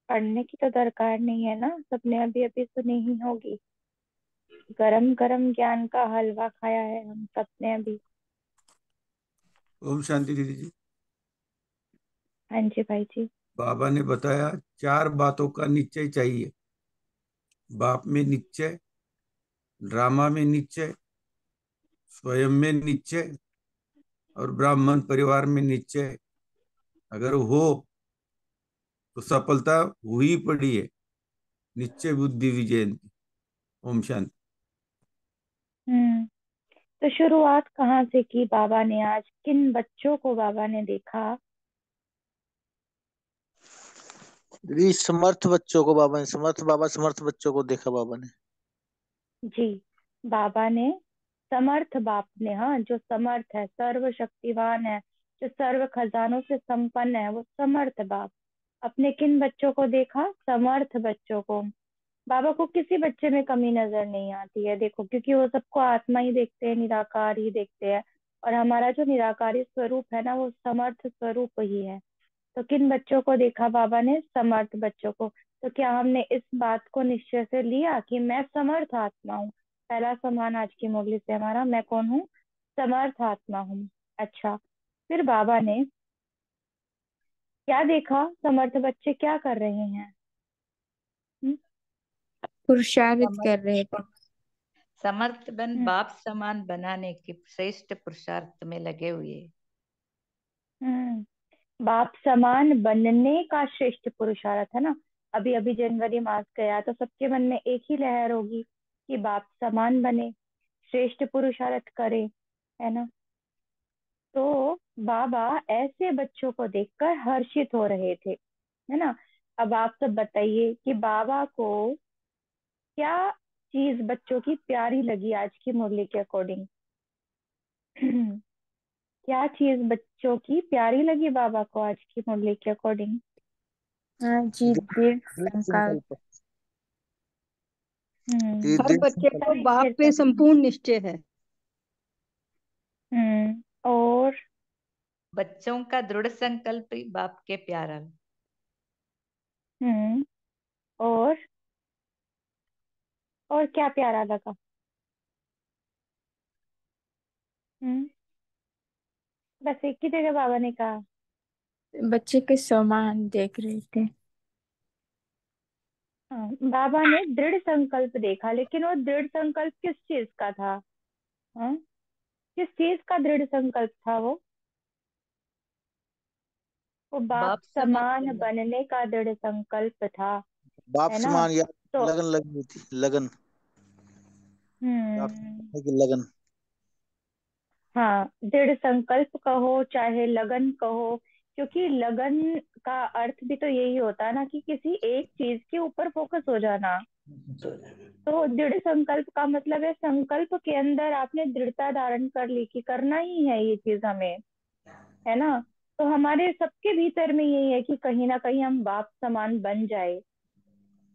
पढ़ने की तो दरकार नहीं है ना, सबने अभी अभी सुनी ही होगी। गरम गरम ज्ञान का हलवा खाया है हम सबने अभी। ओम शांति दीदी जी। हाँ जी भाई जी। बाबा ने बताया, चार बातों का निश्चय चाहिए। बाप में निश्चय, ड्रामा में निश्चय, स्वयं में निश्चय, और ब्राह्मण परिवार में निश्चय। अगर हो तो सफलता हुई पड़ी है। निश्चय बुद्धि विजयंती। ओम शांति। हम्म। तो शुरुआत कहाँ से की बाबा ने? आज किन बच्चों को बाबा ने देखा? दीदी समर्थ बच्चों को बाबा ने, समर्थ बच्चों को देखा बाबा ने। जी। बाबा ने समर्थ बाप ने, हाँ, जो समर्थ है, सर्वशक्तिवान है, जो सर्व खजानों से संपन्न है, वो समर्थ बाप अपने किन बच्चों को देखा? समर्थ बच्चों को। बाबा को किसी बच्चे में कमी नजर नहीं आती है, देखो, क्योंकि वो सबको आत्मा ही देखते हैं, निराकार ही देखते हैं। और हमारा जो निराकारी स्वरूप है ना, वो समर्थ स्वरूप ही है। तो किन बच्चों को देखा बाबा ने? समर्थ बच्चों को। तो क्या हमने इस बात को निश्चय से लिया कि मैं समर्थ आत्मा हूँ? पहला सम्मान आज की मुरली से हमारा, मैं कौन हूँ? समर्थ आत्मा हूँ। अच्छा, फिर बाबा ने क्या देखा? समर्थ बच्चे क्या कर रहे हैं? हम्म। पुरुषार्थ समर्थ कर रहे थे। समर्थ बन हम्म। बाप समान बनाने के श्रेष्ठ पुरुषार्थ में लगे हुए। हम्म। बाप समान बनने का श्रेष्ठ पुरुषार्थ है ना। अभी अभी जनवरी मास गया तो सबके मन में एक ही लहर होगी कि बाप समान बने, श्रेष्ठ पुरुषार्थ करे, है ना। तो बाबा ऐसे बच्चों को देखकर हर्षित हो रहे थे, है ना। अब आप सब बताइए कि बाबा को क्या चीज बच्चों की प्यारी लगी आज की मुरली के अकॉर्डिंग? क्या चीज बच्चों की प्यारी लगी बाबा को आज की मुरली के अकॉर्डिंग? हाँ जी, दृढ़ दृढ़ संकल्प। संकल्प। ये हम्म। हर दृढ़ बच्चे संकल्प। को नहीं, बाप फिर पे से। संपूर्ण निश्चय है। और बच्चों का दृढ़ संकल्प ही बाप के प्यारा। हम्म। और और क्या प्यारा लगा? हम्म। बस एक ही जगह बाबा ने कहा। बच्चे के समान देख रहे थे। हाँ, बाबा ने दृढ़ संकल्प देखा, लेकिन वो दृढ़ संकल्प किस चीज का था? हाँ, किस चीज का दृढ़ संकल्प था वो? वो बाप बाप समान समान बनने। बनने का दृढ़ संकल्प था, बाप है ना। समान या तो लगन लगी हुई थी, लगन। बाप हम्म। समान की लगन। हाँ, दृढ़ संकल्प कहो चाहे लगन कहो, क्योंकि लगन का अर्थ भी तो यही होता है ना कि किसी एक चीज के ऊपर फोकस हो जाना। तो दृढ़ संकल्प का मतलब है संकल्प के अंदर आपने दृढ़ता धारण कर ली कि करना ही है ये चीज हमें, है ना। तो हमारे सबके भीतर में यही है कि कहीं ना कहीं हम बाप समान बन जाए।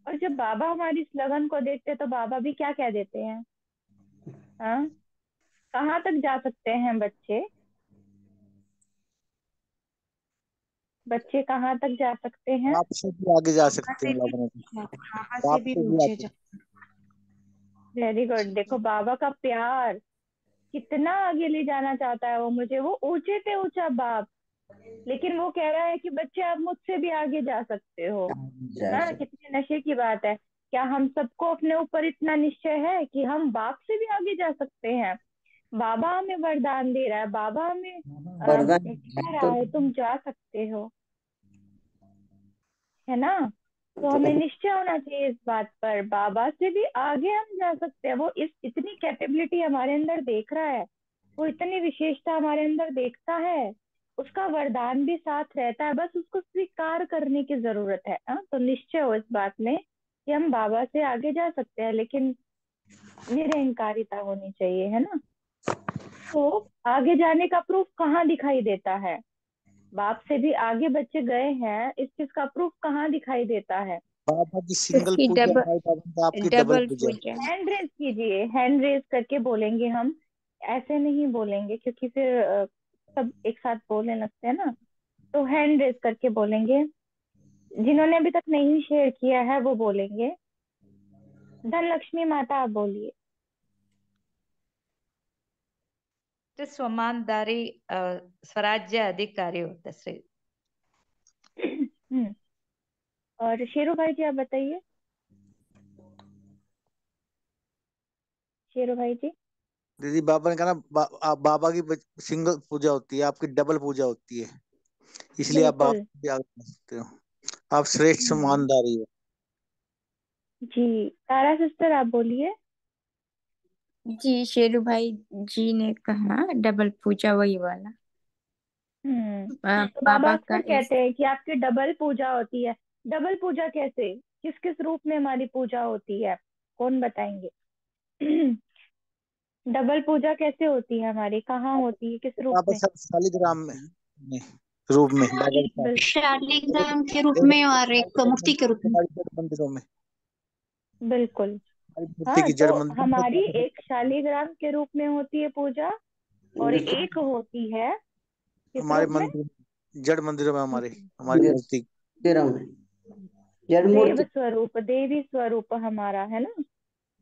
और जब बाबा हमारी इस लगन को देखते हैं तो बाबा भी क्या कह देते हैं? हाँ, कहाँ तक जा सकते हैं बच्चे? बच्चे कहाँ तक जा सकते हैं? बाप से भी आगे जा बाबा सकते से हैं भी, बाबा ने। बाबा से बाप भी से भी ऊंचे आगे। जा। Very good. देखो बाबा का प्यार कितना आगे ले जाना चाहता है वो मुझे, वो ऊंचे पे ऊंचा बाप। लेकिन वो कह रहा है कि बच्चे आप मुझसे भी आगे जा सकते हो। ना, कितने नशे की बात है। क्या हम सबको अपने ऊपर इतना निश्चय है कि हम बाप से भी आगे जा सकते हैं? बाबा हमें वरदान दे रहा है, बाबा हमें वरदान कह रहा तो है तुम जा सकते हो, है ना। तो हमें निश्चय होना चाहिए इस बात पर, बाबा से भी आगे हम जा सकते हैं। वो इस इतनी कैपेबिलिटी हमारे अंदर देख रहा है, वो इतनी विशेषता हमारे अंदर देखता है, उसका वरदान भी साथ रहता है, बस उसको स्वीकार करने की जरूरत है। हाँ, तो निश्चय हो इस बात में कि हम बाबा से आगे जा सकते हैं, लेकिन निरहंकारिता होनी चाहिए, है ना। तो आगे जाने का प्रूफ कहाँ दिखाई देता है? बाप से भी आगे बच्चे गए हैं, इस चीज का प्रूफ कहाँ दिखाई देता है? बाबा की सिंगल उसकी पूजा डबल, भाई बाबा, आपकी डबल डबल पूजा। पूजा। हैंड रेज कीजिए, हैंड रेज करके बोलेंगे हम। ऐसे नहीं बोलेंगे क्योंकि फिर सब एक साथ बोलने लगते हैं ना। तो हैंड रेज करके बोलेंगे, जिन्होंने अभी तक नहीं शेयर किया है वो बोलेंगे। धनलक्ष्मी माता आप बोलिए। स्वमानधारी स्वराज्य अधिकारी होता श्री। हम्म, और शेरू भाई जी आप बताइए। शेरू भाई जी। दीदी बाबा ने कहा ना बाबा की सिंगल पूजा होती है, आपकी डबल पूजा होती है, इसलिए आप बाबा बिल्कुल। की याद कर सकते हो। आप श्रेष्ठ हम्म, सम्मानदारी हो। जी तारा सिस्टर आप बोलिए। जी शेरू भाई जी ने कहा डबल पूजा वही वाला। तो बाबा बाबा का अक्सर कहते हैं कि आपकी डबल पूजा होती है। डबल पूजा कैसे, किस किस रूप में हमारी पूजा होती है, कौन बताएंगे? डबल पूजा कैसे होती है हमारी, कहाँ होती है, किस रूप बाबा में? सब शालिग्राम में रूप में बाबा के साथ शालिग्राम के रूप एक में और एक मूर्ति के रूप में। हमारी जड़ मंदिरों में, बिल्कुल। हमारी मूर्ति हाँ की तो जड़ मंदिर हमारी में। एक शालिग्राम के रूप में होती है पूजा, और एक होती है किस हमारे रूप में? मंदिर, जड़ मंदिरों में हमारे, हमारी मूर्ति। जड़ देव मूर्ति। स्वरूप, देवी स्वरूप हमारा है ना।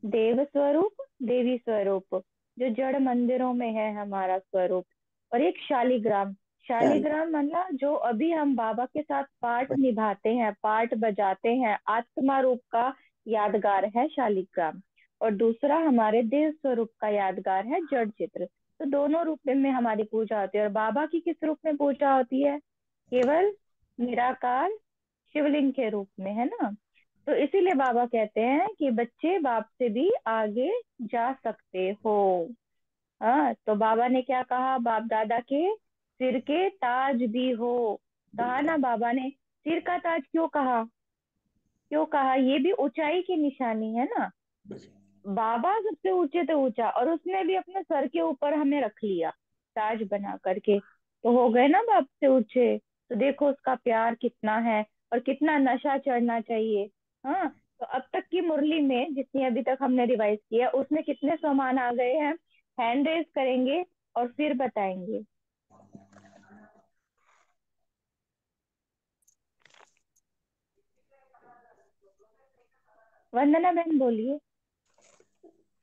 देव स्वरूप, देवी स्वरूप, जो जड़ मंदिरों में है हमारा स्वरूप। और एक शालिग्राम। शालिग्राम मतलब जो अभी हम बाबा के साथ पाठ निभाते हैं, पाठ बजाते हैं, आत्मा रूप का यादगार है शालिग्राम। और दूसरा हमारे देव स्वरूप का यादगार है जड़ चित्र। तो दोनों रूप में हमारी पूजा होती है। और बाबा की किस रूप में पूजा होती है? केवल निराकार शिवलिंग के रूप में, है ना। तो इसीलिए बाबा कहते हैं कि बच्चे बाप से भी आगे जा सकते हो। हाँ तो बाबा ने क्या कहा, बाप दादा के सिर के ताज भी हो। कहा ना बाबा ने, सिर का ताज क्यों कहा? क्यों कहा? ये भी ऊंचाई की निशानी है ना। बाबा सबसे ऊंचे तो ऊंचा, और उसने भी अपने सर के ऊपर हमें रख लिया ताज बना करके, तो हो गए ना बाप से ऊंचे। तो देखो उसका प्यार कितना है, और कितना नशा चढ़ना चाहिए। हाँ तो अब तक की मुरली में जितनी अभी तक हमने रिवाइज किया, उसमें कितने सामान आ गए हैं? हैंड रेज करेंगे और फिर बताएंगे। वंदना बहन बोलिए।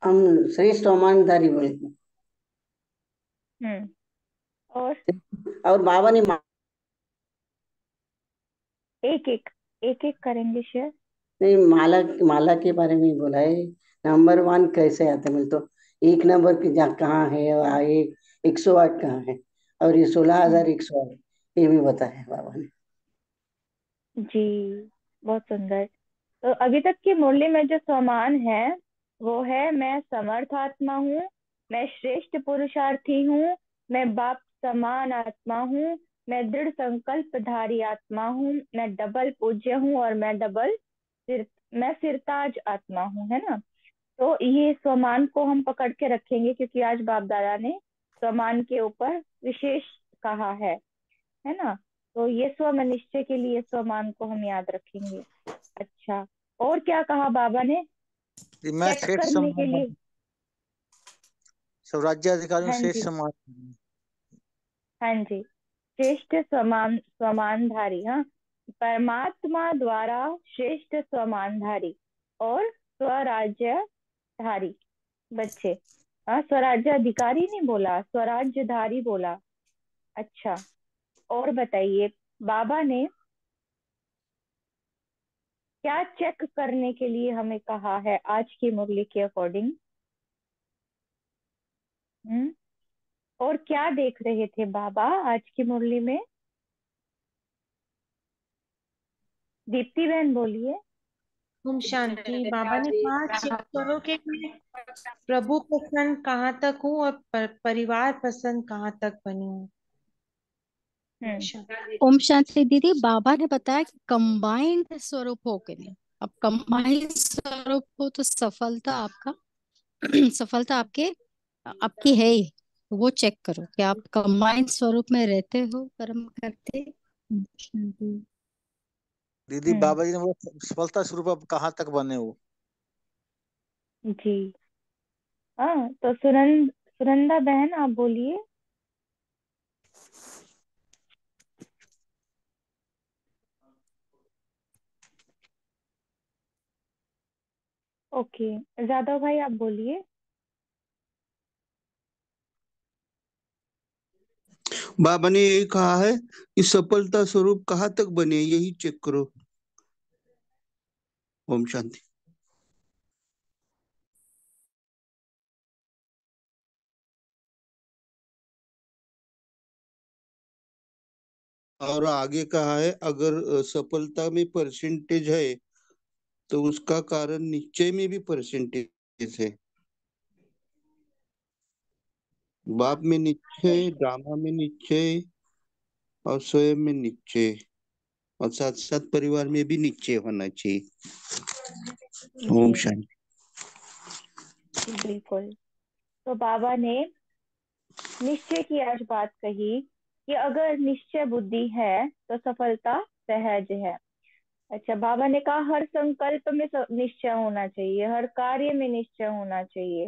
हम श्रेष्ठ सम्मानधारी बोलते और हैं। और बाबा ने एक एक, एक एक करेंगे शेयर। नहीं, माला माला के बारे में ही बोला है। नंबर वन कैसे आता है, मतलब तो एक नंबर की जहाँ कहाँ है, और एक 108 कहाँ है, और ये 16,108, ये भी बताया है बाबा ने। जी बहुत सुंदर। तो अभी तक की मुरली में जो सामान है वो है, मैं समर्थ आत्मा हूँ, मैं श्रेष्ठ पुरुषार्थी हूँ, मैं बाप समान आत्मा हूँ, मैं दृढ़ संकल्पधारी आत्मा हूँ, मैं डबल पूज्य हूँ, और मैं सिरताज आत्मा हूँ, है ना। तो ये स्वमान को हम पकड़ के रखेंगे, क्योंकि आज बाप दादा ने स्वमान के ऊपर विशेष कहा है ना। तो ये स्वमनिश्चय के लिए स्वमान को हम याद रखेंगे। अच्छा, और क्या कहा बाबा ने जी, मैं चेक श्रेष्ठ करने के सम्मान, लिए? स्वराज्य अधिकारियों हाँ श्रेष्ठ जी, सम्मान। हाँ जी। श्रेष्ठ स्वमानधारी, हाँ, परमात्मा द्वारा श्रेष्ठ स्वमानधारी और स्वराज्यधारी बच्चे। हाँ स्वराज्य अधिकारी नहीं बोला, स्वराज्यधारी बोला। अच्छा, और बताइए बाबा ने क्या चेक करने के लिए हमें कहा है आज की मुरली के अकॉर्डिंग? हम्म, और क्या देख रहे थे बाबा आज की मुरली में? दीप्ति बहन बोलिए। ओम शांति। बाबा ने कहा चेक करो कि मैं प्रभु पसंद कहाँ तक हूँ और परिवार पसंद कहाँ तक बनी हूँ। हम्म शांति। ओम शांति दीदी, बाबा ने बताया कि कंबाइंड स्वरूप हो के नहीं। अब कंबाइंड स्वरूप हो तो सफलता आपका सफलता आपकी है ही। तो वो चेक करो कि आप कंबाइंड स्वरूप में रहते हो, कर्म करते। ओम शांति। दीदी हम्म बाबा जी ने बोला सफलता स्वरूप अब कहाँ तक बने हो। जी। हाँ तो सुनंदा बहन आप बोलिए। ओके, जादव भाई आप बोलिए। बाबा ने यही कहा है कि सफलता स्वरूप कहाँ तक बने, यही चेक करो। ओम शांति। और आगे कहा है, अगर सफलता में परसेंटेज है तो उसका कारण निश्चय में भी परसेंटेज है। बाप में निश्चय, ड्रामा में निश्चय, और स्वयं में निश्चय, और साथ साथ परिवार में भी निश्चय होना चाहिए। ओम जी शांति। जी बिल्कुल। तो बाबा ने निश्चय की आज बात कही कि अगर निश्चय बुद्धि है तो सफलता सहज है। अच्छा, बाबा ने कहा हर संकल्प में निश्चय होना चाहिए, हर कार्य में निश्चय होना चाहिए,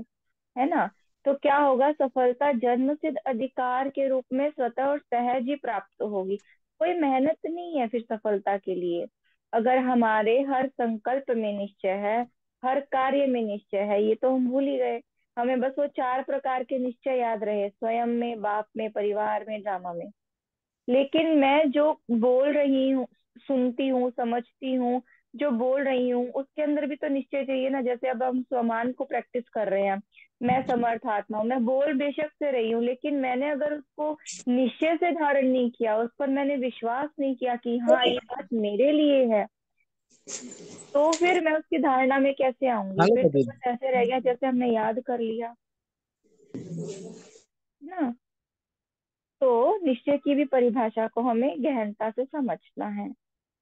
है ना। तो क्या होगा, सफलता जन्म सिद्ध अधिकार के रूप में स्वतः और सहज ही प्राप्त होगी। कोई मेहनत नहीं है फिर सफलता के लिए। अगर हमारे हर संकल्प में निश्चय है, हर कार्य में निश्चय है, ये तो हम भूल ही गए। हमें बस वो 4 प्रकार के निश्चय याद रहे, स्वयं में, बाप में, परिवार में, ड्रामा में। लेकिन मैं जो बोल रही हूँ, सुनती हूँ, समझती हूँ, जो बोल रही हूँ, उसके अंदर भी तो निश्चय चाहिए ना। जैसे अब हम स्वमान को प्रैक्टिस कर रहे हैं, मैं समर्थ आत्मा हूँ, मैं बोल बेशक से रही हूँ, लेकिन मैंने अगर उसको निश्चय से धारण नहीं किया, उस पर मैंने विश्वास नहीं किया कि हाँ ये बात मेरे लिए है, तो फिर मैं उसकी धारणा में कैसे आऊंगी। हेलो फिर तो बबील। बस ऐसे रह गया जैसे हमने याद कर लिया ना। तो निश्चय की भी परिभाषा को हमें गहनता से समझना है।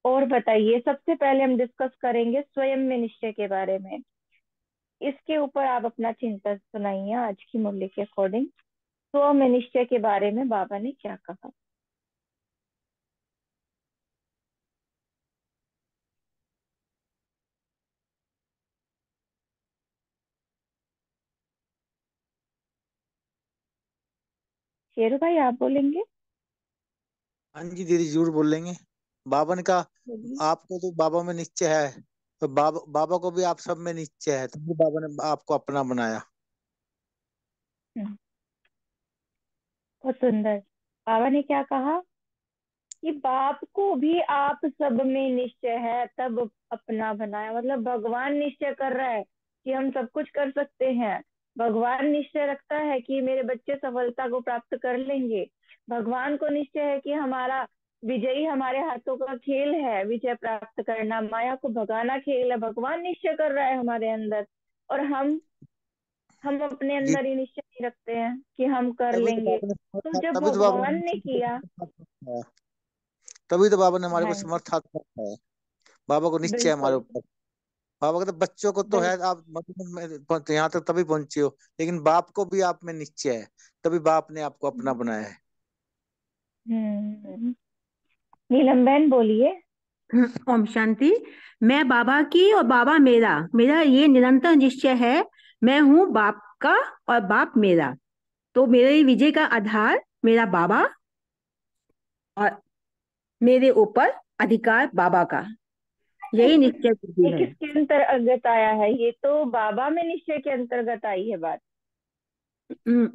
और बताइए, सबसे पहले हम डिस्कस करेंगे स्वयं में निश्चय के बारे में। इसके ऊपर आप अपना चिंतन सुनाइए आज की मूल्य के अकॉर्डिंग। स्व में निश्चय के बारे में बाबा ने क्या कहा। शेरू भाई आप बोलेंगे? हाँ जी दीदी, जरूर बोलेंगे। बाबा ने कहा बोलिए। आपको तो बाबा में निश्चय है, तो बाबा बाबा को भी आप सब में निश्चय है, तो फिर बाबा ने आपको अपना बनाया। हम्म, बहुत सुंदर। बाबा ने क्या कहा कि बाप को भी आप सब में निश्चय है, तब अपना बनाया। मतलब भगवान निश्चय कर रहा है कि हम सब कुछ कर सकते हैं। भगवान निश्चय रखता है कि मेरे बच्चे सफलता को प्राप्त कर लेंगे। भगवान को निश्चय है कि हमारा विजयी हमारे हाथों का खेल है, विजय प्राप्त करना, माया को भगाना खेल है। भगवान निश्चय कर रहा है हमारे अंदर, और हम अपने जी, अंदर ही निश्चय नहीं रखते हैं कि हम कर लेंगे। तो जब तभी तो बाबा भगवान ने ने किया। तभी तो बाबा ने हमारे को हाँ जी, समर्थ हाथ रखा है। बाबा को निश्चय है हमारे बिल्कुल ऊपर। बाबा कहते बच्चों को तो है, बिल्कुल। आप मतलब यहाँ तक तभी पहुंचे हो, लेकिन बाप को भी आप में निश्चय है, तभी बाप ने आपको अपना बनाया है। नीलम बहन बोलिए। ओम शांति। मैं बाबा की और बाबा मेरा, मेरा ये निरंतर निश्चय है। मैं हूँ बाप का और बाप मेरा। तो मेरे विजय का आधार मेरा बाबा, और मेरे ऊपर अधिकार बाबा का, यही निश्चय बुद्धि ये है। किसके अंतर्गत आया है? ये तो बाबा में निश्चय के अंतर्गत आई है बात, हम्म,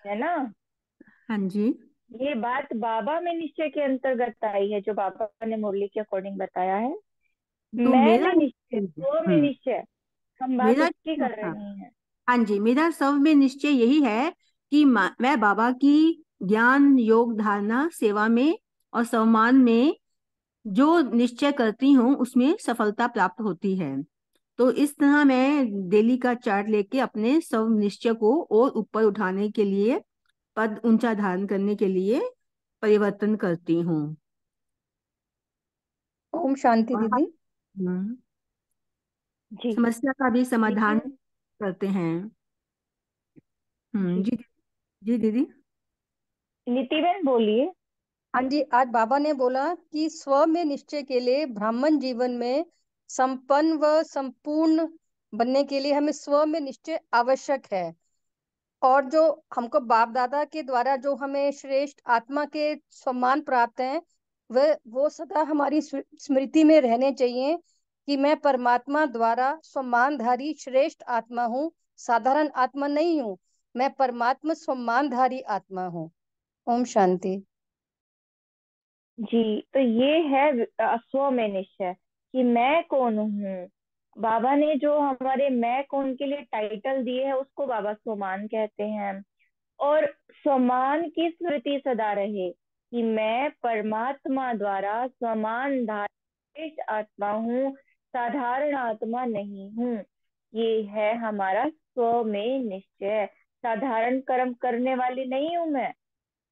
है ना। हाँ जी। ये बात बाबा में निश्चय के अंतर्गत आई है, जो बाबा ने मुरली के अकॉर्डिंग बताया है। तो मैं मेरा में निश्चय, वो में निश्चय, हम बात मेरा, उसकी कर हाँ, रहे हैं। हाँ जी, मेरा सब में निश्चय यही है कि मैं बाबा की ज्ञान योग धारणा सेवा में और सम्मान में जो निश्चय करती हूँ उसमें सफलता प्राप्त होती है। तो इस तरह मैं डेली का चार्ट लेके अपने सब निश्चय को और ऊपर उठाने के लिए, पद ऊंचा धारण करने के लिए परिवर्तन करती हूँ। ओम शांति और दीदी। हम्म, जी समस्या का भी समाधान देखिए। करते हैं। जी, जी। जी दीदी। नीति बहन बोलिए। हाँ जी, आज बाबा ने बोला कि स्व में निश्चय के लिए ब्राह्मण जीवन में संपन्न व संपूर्ण बनने के लिए हमें स्व में निश्चय आवश्यक है। और जो हमको बाप दादा के द्वारा जो हमें श्रेष्ठ आत्मा के सम्मान प्राप्त हैं, वह वो सदा हमारी स्मृति में रहने चाहिए। कि मैं परमात्मा द्वारा सम्मानधारी श्रेष्ठ आत्मा हूँ, साधारण आत्मा नहीं हूँ। मैं परमात्मा सम्मानधारी आत्मा हूँ। ओम शांति। जी, तो ये है स्व में निश्चय कि मैं कौन हूँ। बाबा ने जो हमारे मैं कौन के लिए टाइटल दिए है उसको बाबा स्वमान कहते हैं। और स्वमान की स्मृति सदा रहे कि मैं परमात्मा द्वारा समान धारित आत्मा हूँ, साधारण आत्मा नहीं हूँ। ये है हमारा स्व में निश्चय। साधारण कर्म करने वाली नहीं हूँ मैं।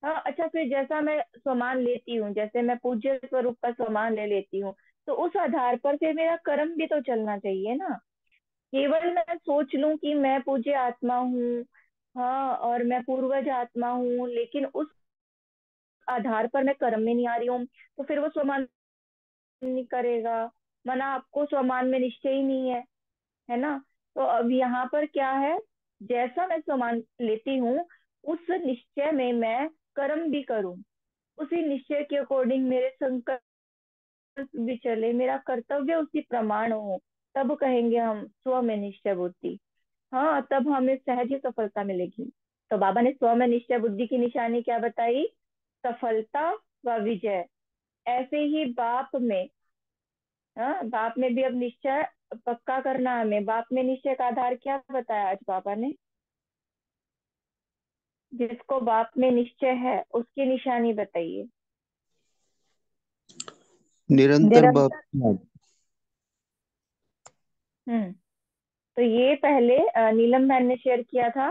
हाँ, अच्छा, फिर जैसा मैं स्वमान लेती हूँ, जैसे मैं पूज्य स्वरूप का स्वमान ले लेती हूँ, तो उस आधार पर फिर मेरा कर्म भी तो चलना चाहिए ना। केवल मैं सोच लूं कि मैं पूज्य आत्मा हूँ, हाँ, और मैं पूर्वज आत्मा हूँ, लेकिन उस आधार पर मैं कर्म में नहीं आ रही हूँ, तो फिर वो स्वमान नहीं करेगा। माना आपको स्वमान में निश्चय ही नहीं है ना। तो अब यहाँ पर क्या है, जैसा मैं स्वमान लेती हूँ उस निश्चय में मैं कर्म भी करूँ, उसी निश्चय के अकॉर्डिंग मेरे संकल्प भी चले, मेरा कर्तव्य उसी प्रमाण हो, तब कहेंगे हम स्व में निश्चय बुद्धि। हाँ, तब हमें सहज ही सफलता मिलेगी। तो बाबा ने स्व में निश्चय बुद्धि की निशानी क्या बताई? सफलता व विजय। ऐसे ही बाप में, हाँ, बाप में भी अब निश्चय पक्का करना है हमें। बाप में निश्चय का आधार क्या बताया आज बाबा ने? जिसको बाप में निश्चय है उसकी निशानी बताइए। निरंतर बाप की याद। तो ये पहले नीलम बहन ने शेयर किया था,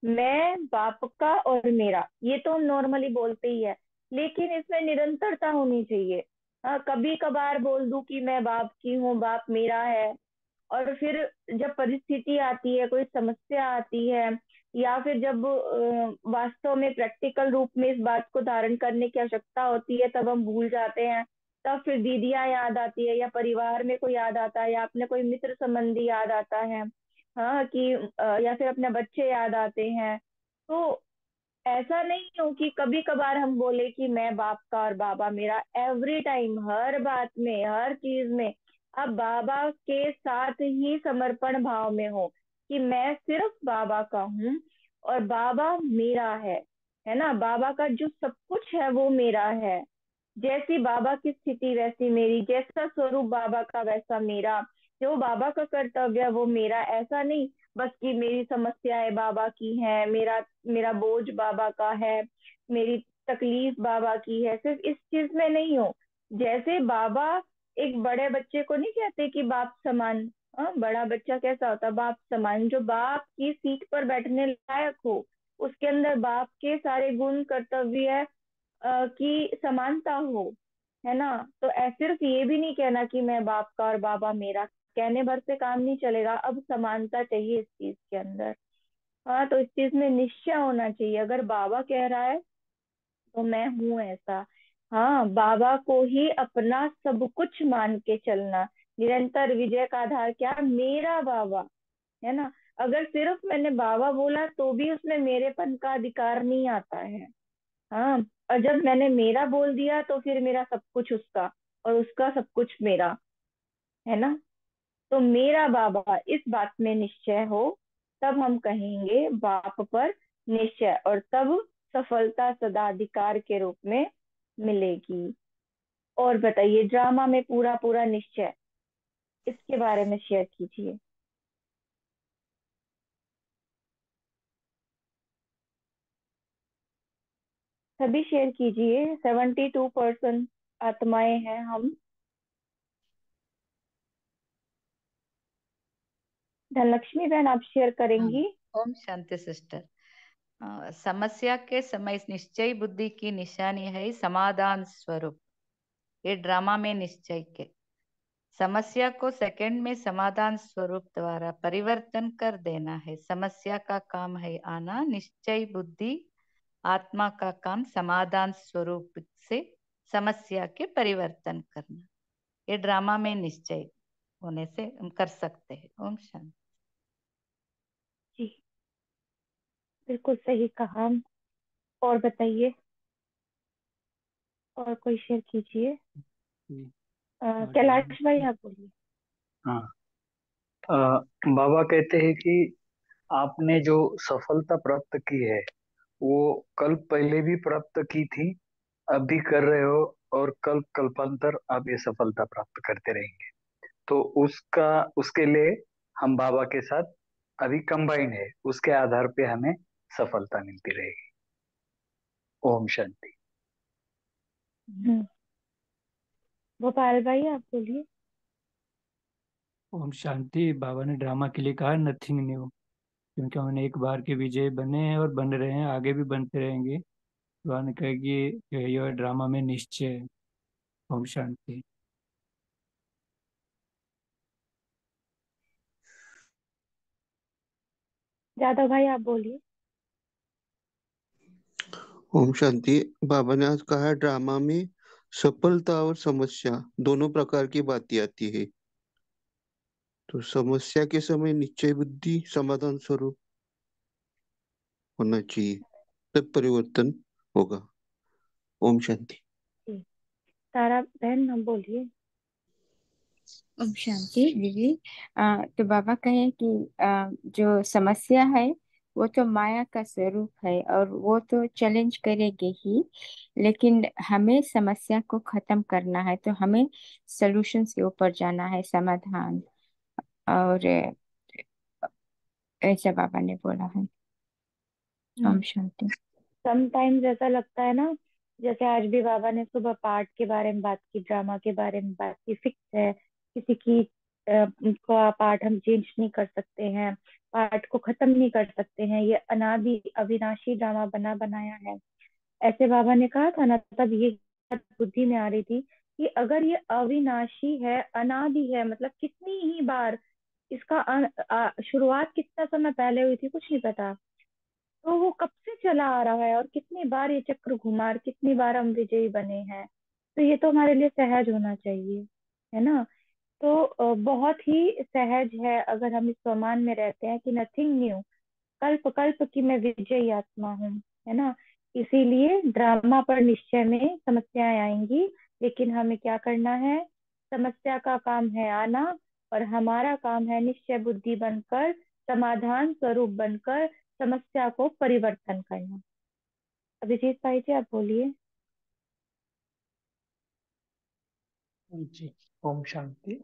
मैं बाप का और मेरा, ये तो हम नॉर्मली बोलते ही है, लेकिन इसमें निरंतरता होनी चाहिए। हाँ, कभी कभार बोल दूं कि मैं बाप की हूँ, बाप मेरा है, और फिर जब परिस्थिति आती है, कोई समस्या आती है, या फिर जब वास्तव में प्रैक्टिकल रूप में इस बात को धारण करने की आवश्यकता होती है, तब हम भूल जाते हैं। तब फिर दीदियां याद आती है, या परिवार में कोई याद आता है, या अपने कोई मित्र संबंधी याद आता है, हाँ, कि या फिर अपने बच्चे याद आते हैं। तो ऐसा नहीं हो कि कभी कभार हम बोले कि मैं बाप का और बाबा मेरा। एवरी टाइम, हर बात में, हर चीज में आप बाबा के साथ ही समर्पण भाव में हो कि मैं सिर्फ बाबा का हूँ और बाबा मेरा है ना। बाबा का जो सब कुछ है वो मेरा है। जैसी बाबा की स्थिति वैसी मेरी, जैसा स्वरूप बाबा का वैसा मेरा, जो बाबा का कर्तव्य है वो मेरा। ऐसा नहीं बस कि मेरी समस्याएं बाबा की हैं, मेरा मेरा बोझ बाबा का है, मेरी तकलीफ बाबा की है, सिर्फ इस चीज में नहीं हो। जैसे बाबा एक बड़े बच्चे को नहीं कहते कि बाप समान, हाँ, बड़ा बच्चा कैसा होता है? बाप समान, जो बाप की सीट पर बैठने लायक हो, उसके अंदर बाप के सारे गुण कर्तव्य की समानता हो, है ना। तो सिर्फ ये भी नहीं कहना कि मैं बाप का और बाबा मेरा, कहने भर से काम नहीं चलेगा, अब समानता चाहिए इस चीज के अंदर। हाँ, तो इस चीज में निश्चय होना चाहिए। अगर बाबा कह रहा है तो मैं हूं ऐसा। हाँ, बाबा को ही अपना सब कुछ मान के चलना। निरंतर विजय का आधार क्या? मेरा बाबा, है ना। अगर सिर्फ मैंने बाबा बोला तो भी उसमें मेरेपन का अधिकार नहीं आता है। हाँ, और जब मैंने मेरा बोल दिया तो फिर मेरा सब कुछ उसका और उसका सब कुछ मेरा, है ना। तो मेरा बाबा, इस बात में निश्चय हो, तब हम कहेंगे बाप पर निश्चय, और तब सफलता सदा अधिकार के रूप में मिलेगी। और बताइए, ड्रामा में पूरा पूरा निश्चय, इसके बारे में शेयर कीजिए। सभी शेयर कीजिए। 72% आत्माएं हैं हम। धनलक्ष्मी बहन, आप शेयर हाँ, करेंगी? ओम शांति सिस्टर। समस्या के समय निश्चय बुद्धि की निशानी है समाधान स्वरूप। ये ड्रामा में निश्चय के समस्या को सेकंड में समाधान स्वरूप द्वारा परिवर्तन कर देना है। समस्या का काम है आना, निश्चय बुद्धि आत्मा का काम समाधान स्वरूप से समस्या के परिवर्तन करना। ये ड्रामा में निश्चय होने से हम कर सकते हैं। ओम शांति। जी, बिल्कुल सही कहा। और बताइए, और कोई शेयर कीजिए। कैलाश भाई, आप बोलिए। हाँ। बाबा कहते हैं कि आपने जो सफलता प्राप्त की है वो कल पहले भी प्राप्त की थी, अभी कर रहे हो, और कल कल्पांतर आप ये सफलता प्राप्त करते रहेंगे। तो उसका उसके लिए हम बाबा के साथ अभी कंबाइन है, उसके आधार पे हमें सफलता मिलती रहेगी। ओम शांति। हम्म, गोपाल भाई आप बोलिए। ओम शांति। बाबा ने ड्रामा के लिए कहा नथिंग न्यू, क्योंकि उन्होंने एक बार के विजय बने हैं और बन रहे हैं, आगे भी बनते रहेंगे। तो उन्होंने कहा कि यह ड्रामा में निश्चय है। ओम शांति। जादव भाई आप बोलिए। ओम शांति। बाबा ने आज कहा ड्रामा में सफलता और समस्या दोनों प्रकार की बातें आती है। तो समस्या के समय निश्चय बुद्धि समाधान स्वरूप होना चाहिए, तब परिवर्तन होगा। ओम शांति। जी, तारा बहन आप बोलिए। ओम शांति दीदी। तो बाबा कहे कि जो समस्या है वो तो माया का स्वरूप है और वो तो चैलेंज करेगी ही, लेकिन हमें समस्या को खत्म करना है, तो हमें सॉल्यूशन के ऊपर जाना है, समाधान। और ऐसा बाबा ने बोला है। ओम शांति। समटाइम्स ऐसा लगता है ना, जैसे आज भी बाबा ने सुबह पाठ के बारे में बात की, ड्रामा के बारे में बात की। फिक्स है, किसी की का पाठ हम चेंज नहीं कर सकते हैं, पाठ को खत्म नहीं कर सकते हैं, ये अनादि अविनाशी ड्रामा बना बनाया है। ऐसे बाबा ने कहा था ना, तब ये बात बुद्धि में आ रही थी कि अगर ये अविनाशी है, अनादि है, मतलब कितनी ही बार इसका शुरुआत कितना समय पहले हुई थी कुछ नहीं पता, तो वो कब से चला आ रहा है और कितनी बार ये चक्र घुमा और कितनी बार हम विजयी बने हैं। तो ये तो हमारे लिए सहज होना चाहिए, है ना। तो बहुत ही सहज है अगर हम इस स्वमान में रहते हैं कि नथिंग न्यू, कल्प कल्प की मैं विजयी आत्मा हूँ, है ना। इसीलिए ड्रामा पर निश्चय में समस्याएं आएंगी, लेकिन हमें क्या करना है, समस्या का काम है आना, और हमारा काम है निश्चय बुद्धि बनकर, समाधान स्वरूप बनकर समस्या को परिवर्तन करना। अभिजीत भाई जी आप बोलिए। जी। ओम शांति।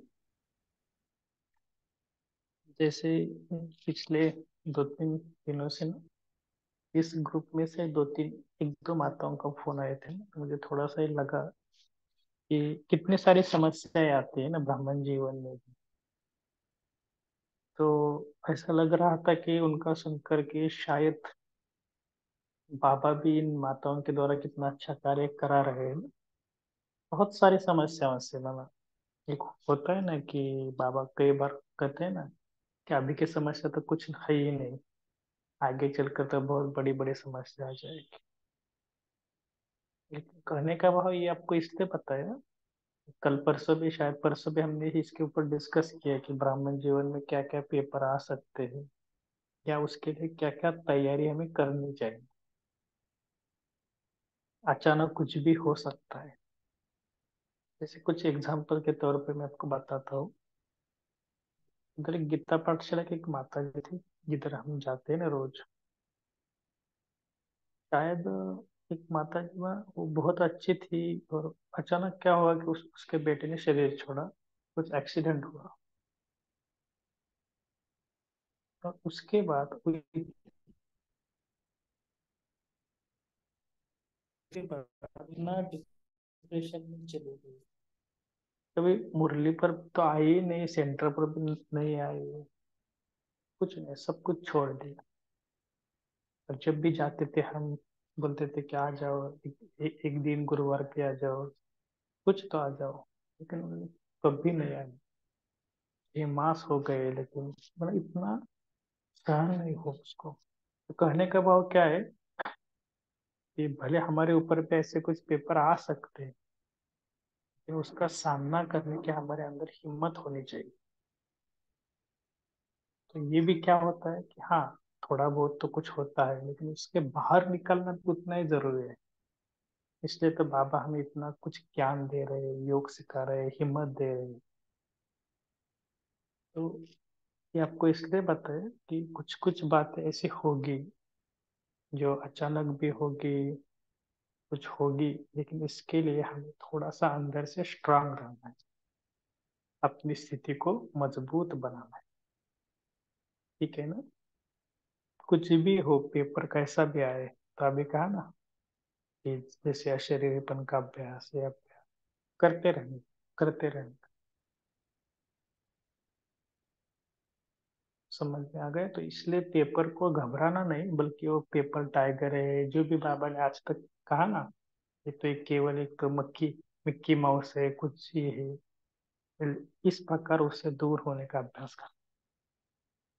जैसे पिछले 2-3 दिनों से ना इस ग्रुप में से 1-2 माताओं का फोन आए थे ना, तो मुझे थोड़ा सा ये लगा कि कितनी सारी समस्याएं आती है ना ब्राह्मण जीवन में भी। तो ऐसा लग रहा था कि उनका सुनकर के शायद बाबा भी इन माताओं के द्वारा कितना अच्छा कार्य करा रहे हैं। बहुत सारी समस्याओं से ना, एक होता है ना कि बाबा कई बार कहते हैं ना कि अभी की समस्या तो कुछ है ही नहीं, आगे चलकर तो बहुत बड़ी बड़ी समस्या आ जाएगी। लेकिन कहने का भाव ये आपको इसलिए पता है ना, कल परसों भी, शायद परसों भी हमने इसके ऊपर डिस्कस किया कि ब्राह्मण जीवन में क्या क्या पेपर आ सकते हैं, या उसके लिए क्या क्या तैयारी हमें करनी चाहिए। अचानक कुछ भी हो सकता है। जैसे कुछ एग्जाम्पल के तौर पे मैं आपको बताता हूँ। उधर एक गीता पाठशाला की एक माता जी थी, जिधर हम जाते हैं ना रोज। शायद एक माता जी वहाँ वो बहुत अच्छी थी, और अचानक क्या हुआ कि उसके बेटे ने शरीर छोड़ा, कुछ एक्सीडेंट हुआ। और उसके बाद इतना डिप्रेशन में चली गई। कभी मुरली पर तो आई ही नहीं, सेंटर पर भी नहीं आई, कुछ नहीं, सब कुछ छोड़ दिया। और जब भी जाते थे हम बोलते थे कि आ जाओ, एक दिन गुरुवार के आ जाओ, कुछ तो आ जाओ, लेकिन उन्होंने कभी नहीं आई। ये मास हो गए, लेकिन मतलब इतना सहन नहीं हो उसको। तो कहने का भाव क्या है कि भले हमारे ऊपर पे ऐसे कुछ पेपर आ सकते हैं, लेकिन उसका सामना करने की हमारे अंदर हिम्मत होनी चाहिए। तो ये भी क्या होता है कि हाँ, थोड़ा बहुत तो कुछ होता है, लेकिन उसके बाहर निकलना भी उतना ही जरूरी है। इसलिए तो बाबा हमें इतना कुछ ज्ञान दे रहे हैं, योग सिखा रहे हैं, हिम्मत दे रहे हैं। तो ये आपको इसलिए बताया कि कुछ कुछ बातें ऐसी होगी जो अचानक भी होगी, कुछ होगी, लेकिन इसके लिए हमें थोड़ा सा अंदर से स्ट्रांग रहना है, अपनी स्थिति को मजबूत बनाना है। ठीक है ना? कुछ भी हो, पेपर कैसा भी आए, तो अभी कहा ना कि जैसे अशरीरीपन का अभ्यास या अभ्यास करते रहेंगे, करते रहेंगे। समझ में आ गए? तो इसलिए पेपर को घबराना नहीं, बल्कि वो पेपर टाइगर है, जो भी बाबा ने आज तक कहा ना, ये तो एक केवल एक तो मक्खी मिक्की माउस है, कुछ ये है, इस प्रकार उससे दूर होने का अभ्यास करना।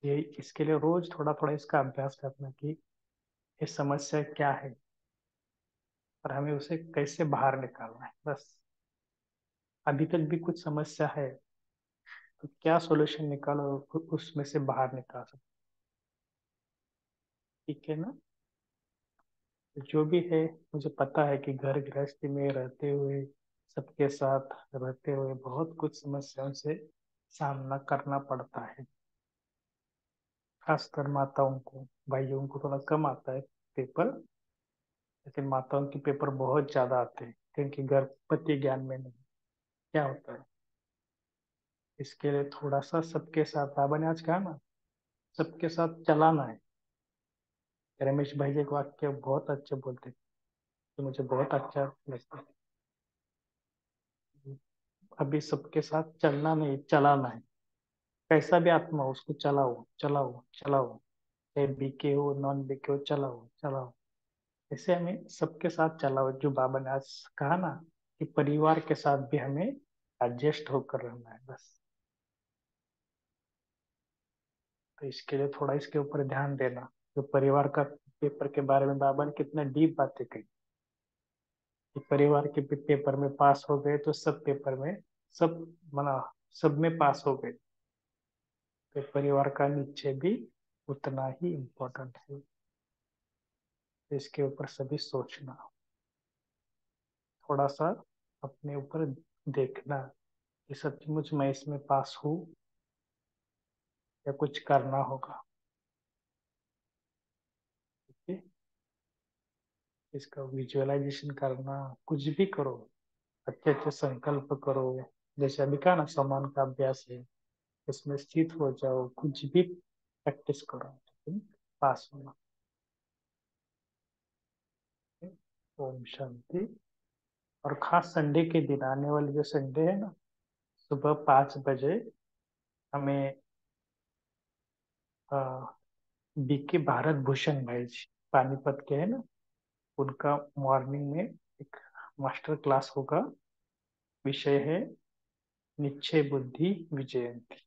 ये इसके लिए रोज थोड़ा थोड़ा इसका अभ्यास करना कि ये समस्या क्या है और हमें उसे कैसे बाहर निकालना है। बस अभी तक भी कुछ समस्या है तो क्या सॉल्यूशन निकालो, उसमें से बाहर निकाल सकते। ठीक है ना? जो भी है, मुझे पता है कि घर गृहस्थी में रहते हुए, सबके साथ रहते हुए बहुत कुछ समस्याओं से सामना करना पड़ता है। खासकर माताओं को, भाइयों को थोड़ा कम आता है पेपर, लेकिन माताओं के पेपर बहुत ज्यादा आते हैं, क्योंकि गर्भवती ज्ञान में नहीं क्या होता है। इसके लिए थोड़ा सा सबके साथ, बाबा ने आज कहा ना, सबके साथ चलाना है। रमेश भाई एक वाक्य बहुत अच्छे बोलते थे, तो मुझे बहुत अच्छा लगता है। अभी सबके साथ चलना नहीं, चलाना है। कैसा भी आत्मा हो, उसको चलाओ चलाओ चलाओ, चाहे बीके हो नॉन बीके हो, चलाओ चलाओ। ऐसे हमें सबके साथ चलाओ। जो बाबा ने आज कहा ना कि परिवार के साथ भी हमें एडजस्ट होकर रहना है, बस। तो इसके लिए थोड़ा इसके ऊपर ध्यान देना। जो परिवार का पेपर के बारे में बाबा ने कितना डीप बातें कही कि परिवार के पेपर में पास हो गए तो सब पेपर में, सब मना सब में पास हो गए। तो परिवार का निश्चय भी उतना ही इम्पोर्टेंट है। इसके ऊपर सभी सोचना, थोड़ा सा अपने ऊपर देखना कि सचमुच मैं इसमें पास हूँ या कुछ करना होगा। ठीक है? इसका विजुअलाइजेशन करना, कुछ भी करो, अच्छे अच्छे संकल्प करो। जैसे अभी कहा ना, समान का अभ्यास है, इसमें स्थित हो जाओ, कुछ भी प्रैक्टिस करो, लेकिन पास होना। ओम शांति। और खास संडे के दिन, आने वाले जो संडे है ना, सुबह 5 बजे हमें बीके भारत भूषण भाई जी, पानीपत के है ना, उनका मॉर्निंग में एक मास्टर क्लास होगा। विषय है निश्चय बुद्धि विजयंती।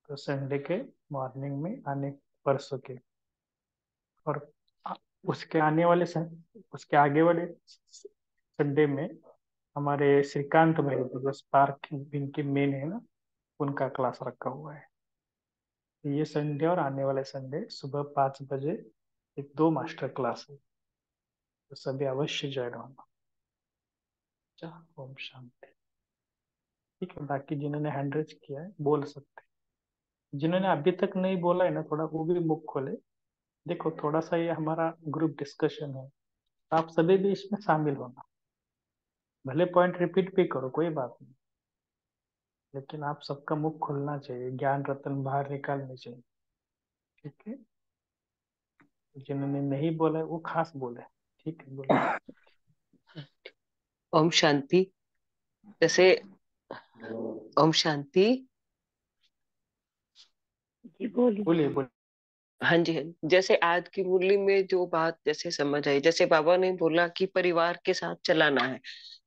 तो संडे के मॉर्निंग में आने, परसों के, और उसके आने वाले उसके आगे वाले संडे में हमारे श्रीकांत भाई जो स्पार्क इनके मेन है ना, उनका क्लास रखा हुआ है। ये संडे और आने वाले संडे सुबह 5 बजे एक 2 मास्टर क्लास है, तो सभी अवश्य ज्वाइन होना। ओम शांति। ठीक है, बाकी जिन्होंने हैंड रेज किया है बोल सकते हैं। जिन्होंने अभी तक नहीं बोला है ना, थोड़ा वो भी मुख खोले। देखो, थोड़ा सा ये हमारा ग्रुप डिस्कशन है, तो आप सभी भी इसमें शामिल होना। भले पॉइंट रिपीट भी करो, कोई बात नहीं, लेकिन आप सबका मुख खुलना चाहिए, ज्ञान रत्न बाहर निकालने चाहिए। ठीक है? जिन्होंने नहीं बोला है वो खास बोले। ठीक है, बोलो। ओम शांति। जैसे ओम शांति। जी बोलिए। बोलिए बोलिए। हाँ जी, हाँ जी। जैसे आज की मुरली में जो बात जैसे समझ आई, जैसे बाबा ने बोला कि परिवार के साथ चलाना है,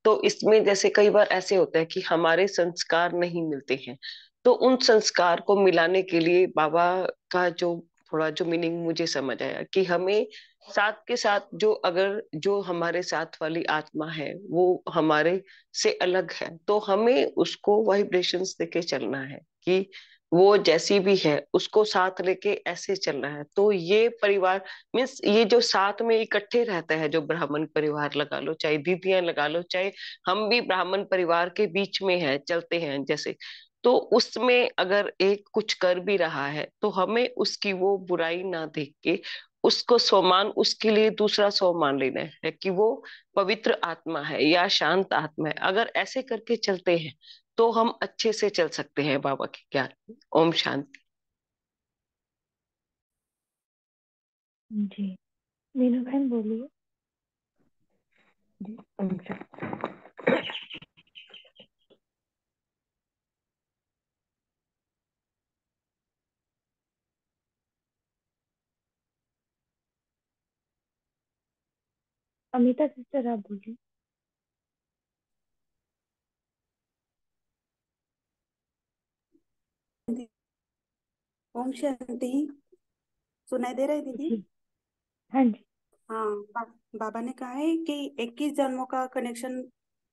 तो इसमें जैसे कई बार ऐसे होता है कि हमारे संस्कार नहीं मिलते हैं, तो उन संस्कार को मिलाने के लिए बाबा का जो थोड़ा जो मीनिंग मुझे समझ आया कि हमें साथ के साथ जो, अगर जो हमारे साथ वाली आत्मा है वो हमारे से अलग है, तो हमें उसको वाइब्रेशंस देके चलना है कि वो जैसी भी है उसको साथ लेके ऐसे चलना है। तो ये परिवार मीन्स ये जो साथ में इकट्ठे रहता है, जो ब्राह्मण परिवार लगा लो, चाहे दीदियां लगा लो, चाहे हम भी ब्राह्मण परिवार के बीच में है, चलते हैं जैसे, तो उसमें अगर एक कुछ कर भी रहा है तो हमें उसकी वो बुराई ना देख के उसको स्वमान, उसके लिए दूसरा स्व मान लेना है कि वो पवित्र आत्मा है या शांत आत्मा है। अगर ऐसे करके चलते हैं तो हम अच्छे से चल सकते हैं बाबा के ज्ञान में। ओम शांति। जी मीनू बहन बोलिए। जी ओम शांति। अमिता सिस्टर आप बोलिए। ओम शांति। सुनाई दे रहा है दीदी? जी हाँ जी। हाँ, बाबा ने कहा है कि 21 जन्मों का कनेक्शन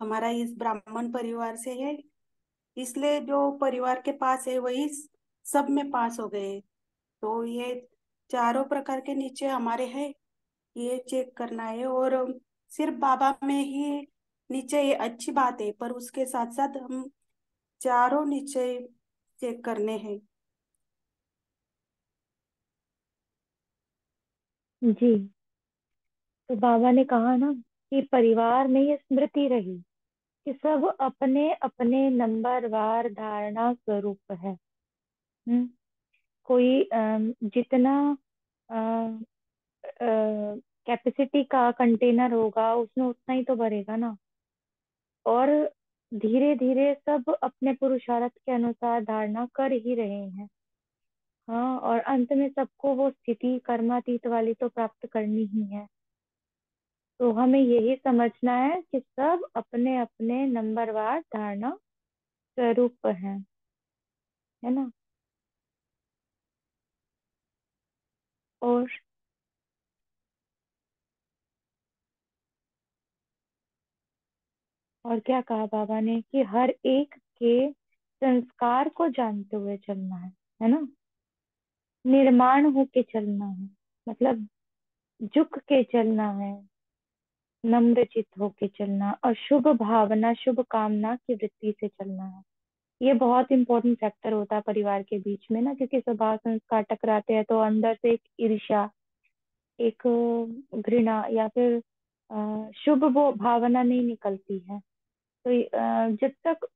हमारा इस ब्राह्मण परिवार से है, इसलिए जो परिवार के पास है वही सब में पास हो गए। तो ये चारों प्रकार के नीचे हमारे हैं, ये चेक करना है। और सिर्फ बाबा में ही नीचे ये अच्छी बात है, पर उसके साथ साथ हम चारों नीचे चेक करने हैं। जी तो बाबा ने कहा ना कि परिवार में ये स्मृति रही कि सब अपने अपने नंबरवार धारणा स्वरूप है। हम्म कोई जितना कैपेसिटी का कंटेनर होगा उसमें उतना ही तो भरेगा ना। और धीरे धीरे सब अपने पुरुषार्थ के अनुसार धारणा कर ही रहे हैं। हाँ और अंत में सबको वो स्थिति कर्मातीत वाली तो प्राप्त करनी ही है। तो हमें यही समझना है कि सब अपने अपने नंबरवार धारणा स्वरूप है ना। और क्या कहा बाबा ने कि हर एक के संस्कार को जानते हुए चलना है ना। निर्माण होके चलना है, मतलब झुक के चलना है, नम्र चित्त होके चलना और शुभ भावना शुभ कामना की वृत्ति से चलना है। ये बहुत इंपॉर्टेंट फैक्टर होता है परिवार के बीच में ना, क्योंकि स्वभाव संस्कार टकराते हैं तो अंदर से एक ईर्ष्या, एक घृणा या फिर शुभ वो भावना नहीं निकलती है। तो जब तक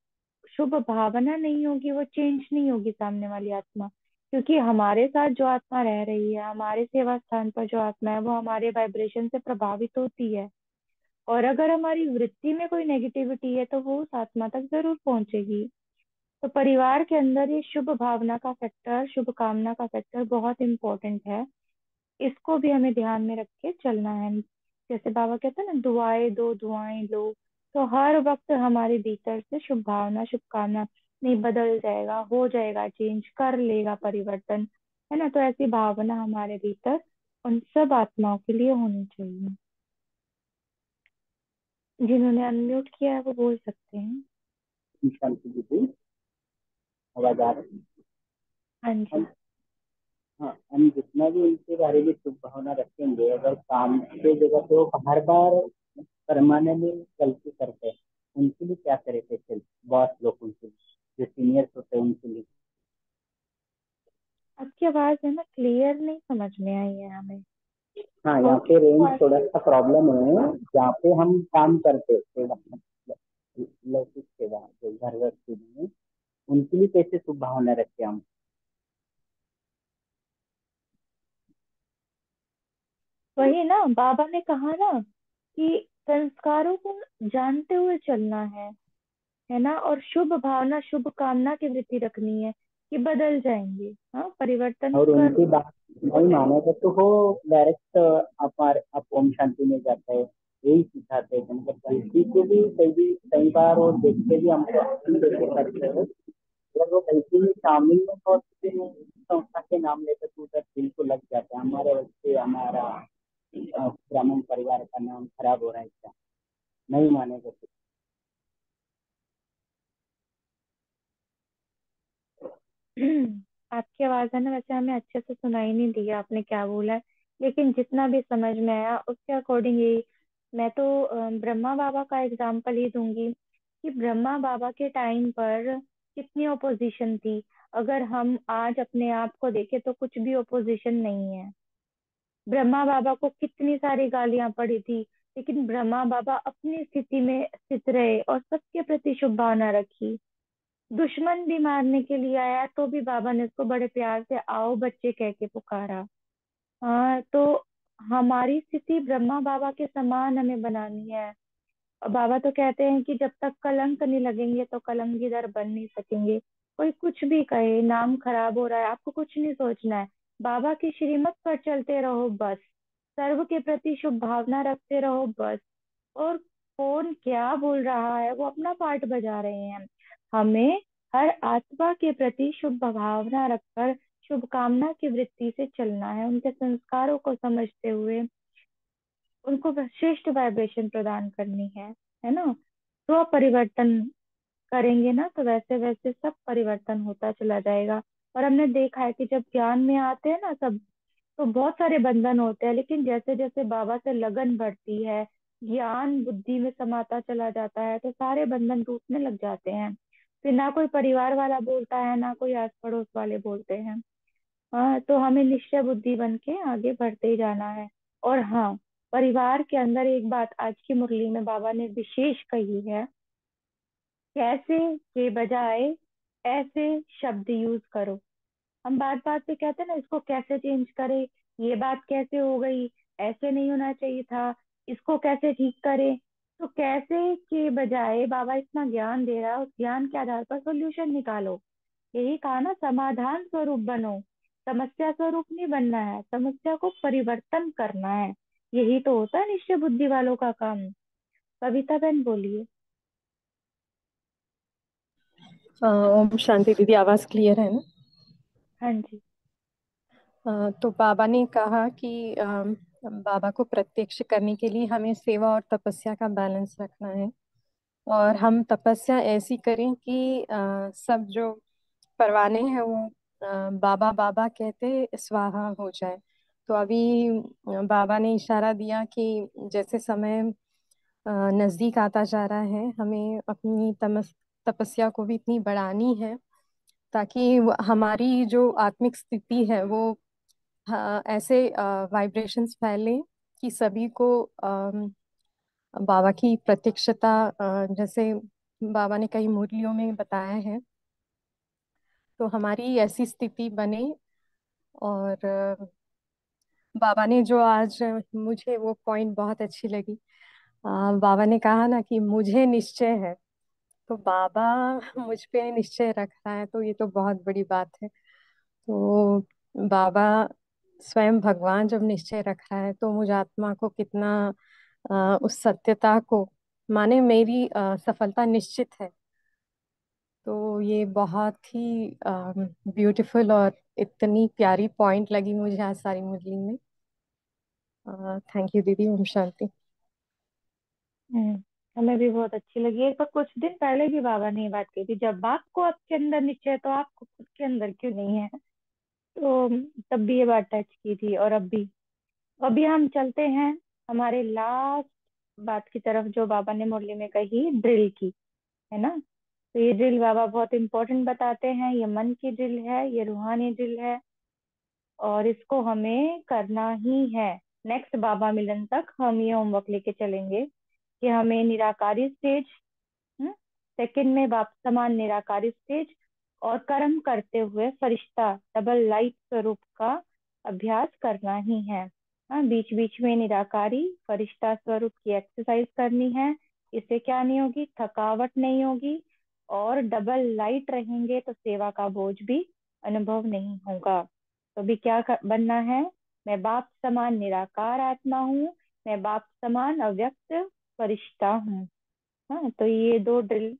शुभ भावना नहीं होगी वो चेंज नहीं होगी सामने वाली आत्मा। क्योंकि हमारे साथ जो आत्मा रह रही है, हमारे सेवा स्थान पर जो आत्मा है, वो हमारे वाइब्रेशन से प्रभावित होती है। और अगर हमारी वृत्ति में कोई नेगेटिविटी है तो वो उस आत्मा तक जरूर पहुंचेगी। तो परिवार के अंदर ये शुभ भावना का फैक्टर, शुभ कामना का फैक्टर बहुत इंपॉर्टेंट है। इसको भी हमें ध्यान में रख के चलना है। जैसे बाबा कहते हैं ना, दुआएं दो दुआएं लो। तो हर वक्त हमारे भीतर से शुभ भावना शुभ कामना नहीं, बदल जाएगा, हो जाएगा, चेंज कर लेगा परिवर्तन, है ना। तो ऐसी भावना हमारे भीतर उन सब आत्माओं के लिए होनी चाहिए। जिन्होंने अनम्यूट किया है वो बोल सकते हैं। शांति दीदी, आवाज आ रही है? हाँ जी। हम जितना भी उनके बारे में शुभ भावना रखेंगे, अगर काम के जगह पे वो हर बार परमाने में गलती करते हैं, उनके लिए क्या करे? फिर बॉस लोग उनके लिए, जो सीनियर्स होते हैं उनके लिए। आपकी आवाज है ना क्लियर नहीं समझ में आई है हमें। हाँ, यहाँ पे रेंज थोड़ा सा प्रॉब्लम है। जहाँ पे हम काम करते हैं लौकिक सेवा, जो घर गृहस्थी में, उनके लिए कैसे शुभ भावना रखें हम? वही ना बाबा ने कहा ना कि संस्कारों को जानते हुए चलना है ना। और शुभ भावना शुभ कामना की वृत्ति रखनी है कि बदल जाएंगे, हाँ परिवर्तन और कर उनकी बात नहीं मानेगा तो वो डायरेक्ट आप ओम शांति में जाता है। यही सिखाते हैं, मतलब गलती को भी कई बार वो देखते भी हमको करते हैं। अगर वो गलती में शामिल में तो संस्था के नाम लेकर तो उधर दिल को लग जाता है, हमारे बच्चे, हमारा ब्राह्मण परिवार का नाम खराब हो रहा है, क्या नहीं मानेगा तो। आपकी आवाज है ना, वैसे हमें अच्छे से सुनाई नहीं दिया आपने क्या बोला है, लेकिन जितना भी समझ में आया उसके अकॉर्डिंग ही मैं तो ब्रह्मा बाबा का एग्जाम्पल ही दूंगी कि ब्रह्मा बाबा के टाइम पर कितनी ओपोजिशन थी। अगर हम आज अपने आप को देखें तो कुछ भी ओपोजिशन नहीं है। ब्रह्मा बाबा को कितनी सारी गालियां पड़ी थी, लेकिन ब्रह्मा बाबा अपनी स्थिति में स्थित रहे और सबके प्रति शुभ भावना रखी। दुश्मन भी मारने के लिए आया तो भी बाबा ने उसको बड़े प्यार से आओ बच्चे कह के पुकारा। हाँ, तो हमारी स्थिति ब्रह्मा बाबा के समान हमें बनानी है। और बाबा तो कहते हैं कि जब तक कलंक नहीं लगेंगे तो कलंकीदार बन नहीं सकेंगे। कोई कुछ भी कहे, नाम खराब हो रहा है, आपको कुछ नहीं सोचना है। बाबा की श्रीमत पर चलते रहो बस। सर्व के प्रति शुभ भावना रखते रहो बस। और कौन क्या बोल रहा है, वो अपना पार्ट बजा रहे हैं। हमें हर आत्मा के प्रति शुभ भावना रखकर शुभकामना की वृत्ति से चलना है, उनके संस्कारों को समझते हुए उनको श्रेष्ठ वाइब्रेशन प्रदान करनी है ना। तो आप परिवर्तन करेंगे ना, तो वैसे वैसे सब परिवर्तन होता चला जाएगा। और हमने देखा है कि जब ज्ञान में आते हैं ना सब, तो बहुत सारे बंधन होते हैं, लेकिन जैसे जैसे बाबा से लगन बढ़ती है, ज्ञान बुद्धि में समाता चला जाता है, तो सारे बंधन टूटने लग जाते हैं। फिर ना कोई परिवार वाला बोलता है, ना कोई आस पड़ोस वाले बोलते हैं। हाँ, तो हमें निश्चय बुद्धि बन के आगे बढ़ते ही जाना है। और हाँ, परिवार के अंदर एक बात आज की मुरली में बाबा ने विशेष कही है, कैसे के बजाय ऐसे शब्द यूज करो। हम बात बात पे कहते हैं ना, इसको कैसे चेंज करें, ये बात कैसे हो गई, ऐसे नहीं होना चाहिए था, इसको कैसे ठीक करें। तो कैसे के बजाय बाबा इतना ज्ञान दे रहा है, उस ज्ञान के आधार पर सोल्यूशन निकालो। यही कहा ना, समाधान स्वरूप बनो। समस्या स्वरूप नहीं बनना है, समस्या को परिवर्तन करना है। यही तो होता है निश्चय बुद्धि वालों का काम। कविता बहन बोलिए। ओम शांति दीदी, आवाज क्लियर है ना? हाँ जी। तो बाबा ने कहा कि बाबा को प्रत्यक्ष करने के लिए हमें सेवा और तपस्या का बैलेंस रखना है। और हम तपस्या ऐसी करें कि सब जो परवाने हैं वो बाबा बाबा कहते स्वाहा हो जाए। तो अभी बाबा ने इशारा दिया कि जैसे समय नजदीक आता जा रहा है, हमें अपनी तपस्या को भी इतनी बढ़ानी है ताकि हमारी जो आत्मिक स्थिति है वो ऐसे वाइब्रेशंस फैले कि सभी को बाबा की प्रत्यक्षता, जैसे बाबा ने कई मुरलियों में बताया है, तो हमारी ऐसी स्थिति बने। और बाबा ने जो आज मुझे वो पॉइंट बहुत अच्छी लगी। बाबा ने कहा ना कि मुझे निश्चय है, तो बाबा मुझ पे निश्चय रख रहा है, तो ये तो बहुत बड़ी बात है। तो बाबा स्वयं भगवान जब निश्चय रख रहा है तो मुझ आत्मा को कितना उस सत्यता को माने मेरी सफलता निश्चित है। तो ये बहुत ही ब्यूटीफुल और इतनी प्यारी पॉइंट लगी मुझे आज सारी मुरली में। थैंक यू दीदी। ओम शांति। हमें भी बहुत अच्छी लगी। एक बार कुछ दिन पहले भी बाबा ने ये बात कही थी, जब आपको आपके अंदर निश्चय है तो आपको खुद के अंदर क्यों नहीं है। तो तब भी ये बात टच की थी, और अभी हम चलते हैं हमारे लास्ट बात की तरफ, जो बाबा ने मुरली में कही ड्रिल की, है ना। तो ये ड्रिल बाबा बहुत इंपॉर्टेंट बताते हैं। ये मन की ड्रिल है, ये रूहानी ड्रिल है, और इसको हमें करना ही है। नेक्स्ट बाबा मिलन तक हम ये होमवर्क लेके चलेंगे कि हमें निराकारी स्टेज, सेकंड में बाप समान निराकारी स्टेज, और कर्म करते हुए फरिश्ता डबल लाइट स्वरूप का अभ्यास करना ही है। बीच बीच में निराकारी फरिश्ता स्वरूप की एक्सरसाइज करनी है। इससे क्या नहीं होगी, थकावट नहीं होगी, और डबल लाइट रहेंगे तो सेवा का बोझ भी अनुभव नहीं होगा। तो भी क्या बनना है, मैं बाप समान निराकार आत्मा हूँ, मैं बाप समान अव्यक्त फरिश्ता हूँ। हाँ, तो ये दो ड्रिल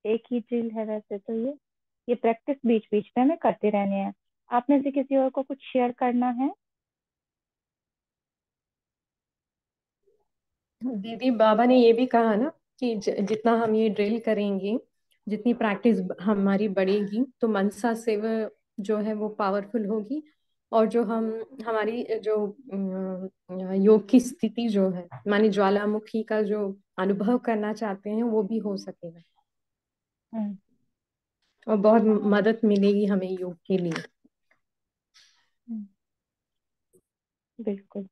एक ही ड्रिल है वैसे तो। ये प्रैक्टिस बीच बीच में हमें करते रहने हैं। आप में से किसी और को कुछ शेयर करना है? दीदी बाबा ने ये भी कहा ना कि जितना हम ये ड्रिल करेंगे, जितनी प्रैक्टिस हमारी बढ़ेगी, तो मनसा सेवा जो है वो पावरफुल होगी। और जो हमारी जो योग की स्थिति जो है, माने ज्वालामुखी का जो अनुभव करना चाहते हैं, वो भी हो सकेगा। और बहुत मदद मिलेगी हमें योग के लिए। हम्म, बिल्कुल।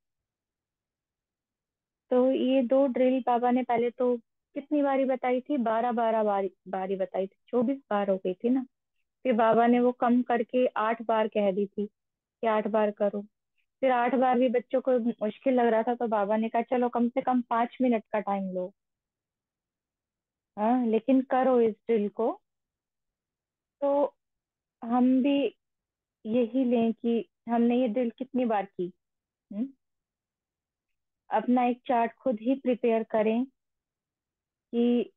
तो ये 2 ड्रिल बाबा ने पहले तो कितनी बारी बताई थी, 12 बारी बारी बताई थी, 24 बार हो गई थी ना। फिर बाबा ने वो कम करके 8 बार कह दी थी कि 8 बार करो। फिर 8 बार भी बच्चों को मुश्किल लग रहा था, तो बाबा ने कहा चलो कम से कम 5 मिनट का टाइम लो, हाँ लेकिन करो इस ड्रिल को। तो हम भी यही लें कि हमने ये ड्रिल कितनी बार की। हम्म, अपना एक चार्ट खुद ही प्रिपेयर करें कि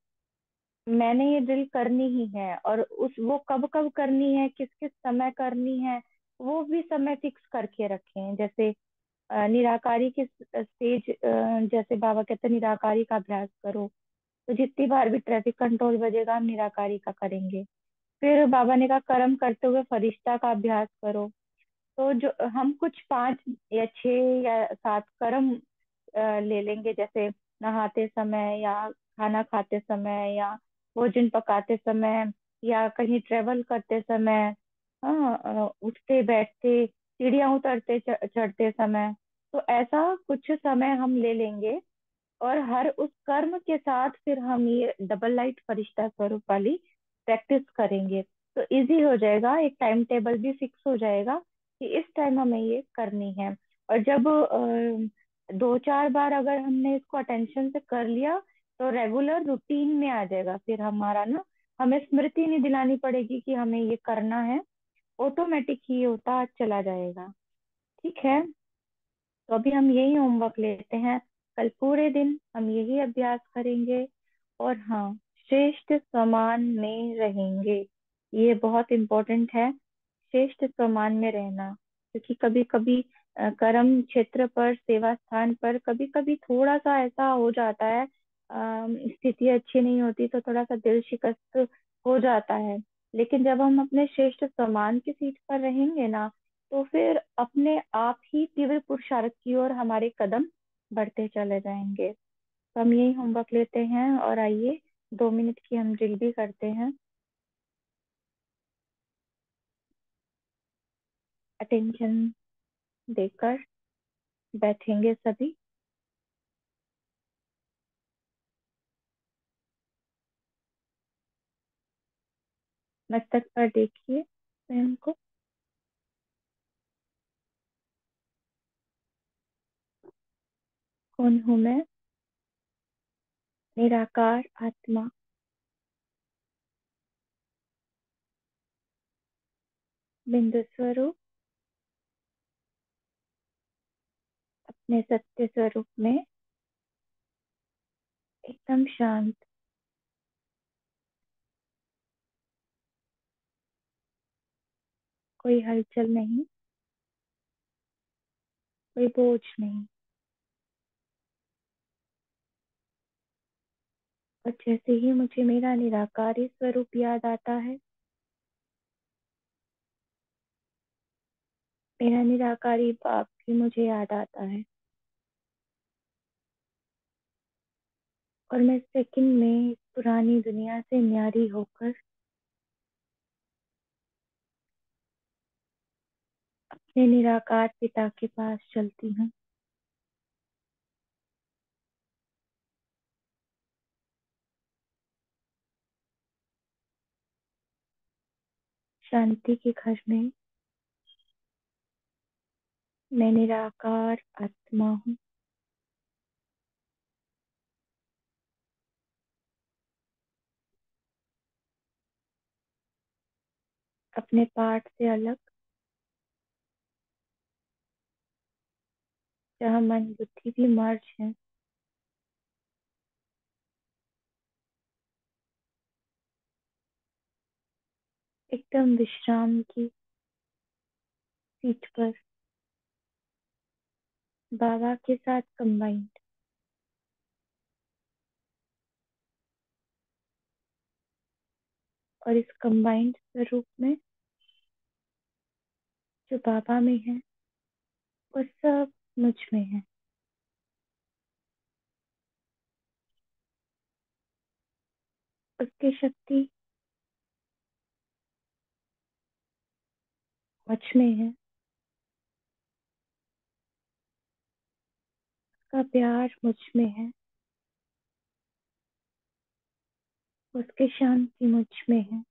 मैंने ये ड्रिल करनी ही है, और उस वो कब कब करनी है, किस किस समय करनी है, वो भी समय फिक्स करके रखें। जैसे निराकारी की स्टेज, जैसे बाबा कहते हैं निराकारी का अभ्यास करो, तो जितनी बार भी ट्रैफिक कंट्रोल बजेगा हम निराकारी का करेंगे। फिर बाबा ने कहा कर्म करते हुए फरिश्ता का अभ्यास करो। तो जो हम कुछ 5 या 6 या 7 कर्म ले लेंगे, जैसे नहाते समय या खाना खाते समय या भोजन पकाते समय या कहीं ट्रेवल करते समय, हाँ उठते बैठते सीढ़ियाँ उतरते चढ़ते समय। तो ऐसा कुछ समय हम ले लेंगे, और हर उस कर्म के साथ फिर हम ये डबल लाइट फरिश्ता स्वरूप वाली प्रैक्टिस करेंगे। तो इजी हो जाएगा, एक टाइम टेबल भी फिक्स हो जाएगा कि इस टाइम हमें ये करनी है। और जब 2-4 बार अगर हमने इसको अटेंशन से कर लिया, तो रेगुलर रूटीन में आ जाएगा फिर हमारा ना। हमें स्मृति नहीं दिलानी पड़ेगी कि हमें ये करना है, ऑटोमेटिक ही ये होता चला जाएगा। ठीक है, तो अभी हम यही होमवर्क लेते हैं, कल पूरे दिन हम यही अभ्यास करेंगे। और हाँ, श्रेष्ठ समान में रहेंगे, ये बहुत इम्पोर्टेंट है, श्रेष्ठ समान में रहना। क्योंकि कभी कभी कर्म क्षेत्र पर, सेवा स्थान पर कभी कभी थोड़ा सा ऐसा हो जाता है, स्थिति अच्छी नहीं होती तो थोड़ा सा दिल शिकस्त हो जाता है। लेकिन जब हम अपने श्रेष्ठ समान की सीट पर रहेंगे ना, तो फिर अपने आप ही तीव्र पुरुषार्थ की ओर हमारे कदम बढ़ते चले जाएंगे। तो हम यही होमवर्क लेते हैं, और आइए 2 मिनट की हम ड्रिल भी करते हैं। अटेंशन देकर बैठेंगे सभी। मस्तक पर देखिए स्वयं को। कौन हूं मैं? निराकार आत्मा, बिंदु स्वरूप, अपने सत्य स्वरूप में एकदम शांत। कोई हलचल नहीं, कोई बोझ नहीं। और जैसे ही मुझे मेरा निराकारी स्वरूप याद आता है, मेरा निराकारी बाप भी मुझे याद आता है, और मैं सेकंड में इस पुरानी दुनिया से न्यारी होकर अपने निराकार पिता के पास चलती हूँ। शांति के घर में मैं निराकार आत्मा हूँ। अपने पार्ट से अलग, जहाँ मन बुद्धि भी मर्ज है, एकदम विश्राम की सीट पर बाबा के साथ कंबाइंड। और इस कंबाइंड स्वरूप में जो बाबा में है, वो सब मुझ में है। उसकी शक्ति मुझ में है, उसका प्यार मुझ में है, उसकी शांति मुझ में है।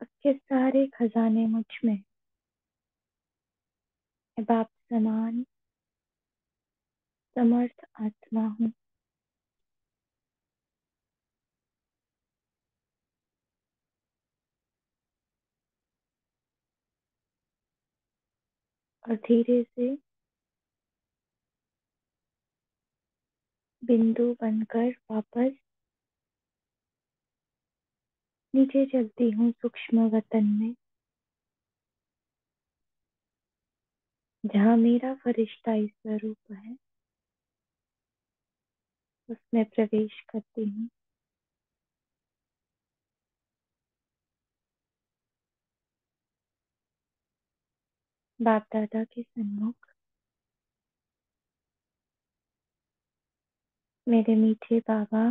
उसके सारे खजाने मुझ में हैं। मैं बाप समान समर्थ आत्मा हूँ। और धीरे से बिंदु बनकर वापस नीचे चलती हूँ सूक्ष्म वतन में, जहाँ मेरा फरिश्ताई स्वरूप है, उसमें प्रवेश करती हूँ। बाप दादा के सन्मुख मेरे मीठे बाबा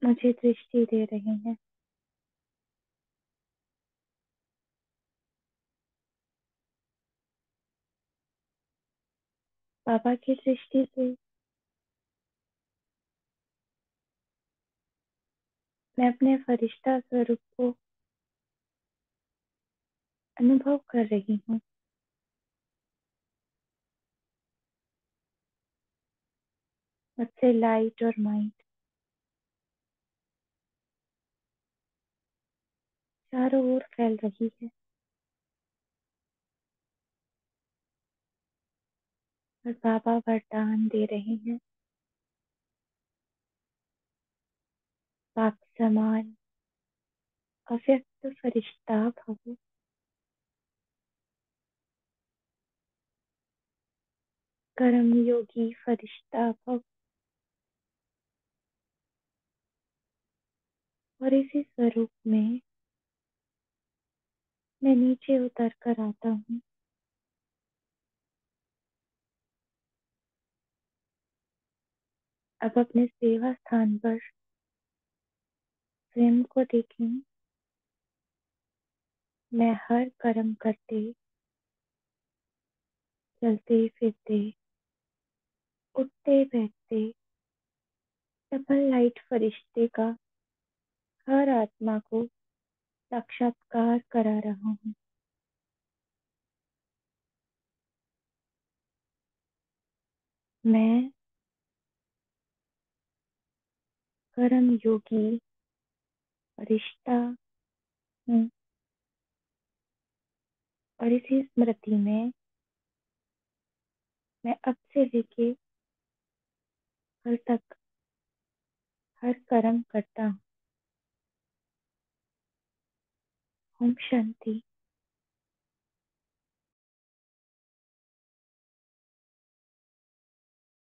मुझे दृष्टि दे रहे हैं। बाबा की दृष्टि से मैं अपने फरिश्ता स्वरूप को अनुभव कर रही हूँ। मुझसे लाइट और माइट चारों ओर फैल रही है, और बाबा वरदान दे रहे हैं। बाप समान अव्यक्त फरिश्ता भव, कर्म योगी फरिश्ता भव। और इसी स्वरूप में मैं नीचे उतर कर आता हूँ। अब अपने सेवा स्थान पर स्वयं को देखें। मैं हर कर्म करते, चलते फिरते, उठते बैठते सफल लाइट फरिश्ते का हर आत्मा को साक्षात्कार करा रहा हूँ। मैं कर्म योगी फरिश्ता हूँ, और इसी स्मृति में मैं अब से लेके कल तक हर कर्म करता हूँ। ओम शांति।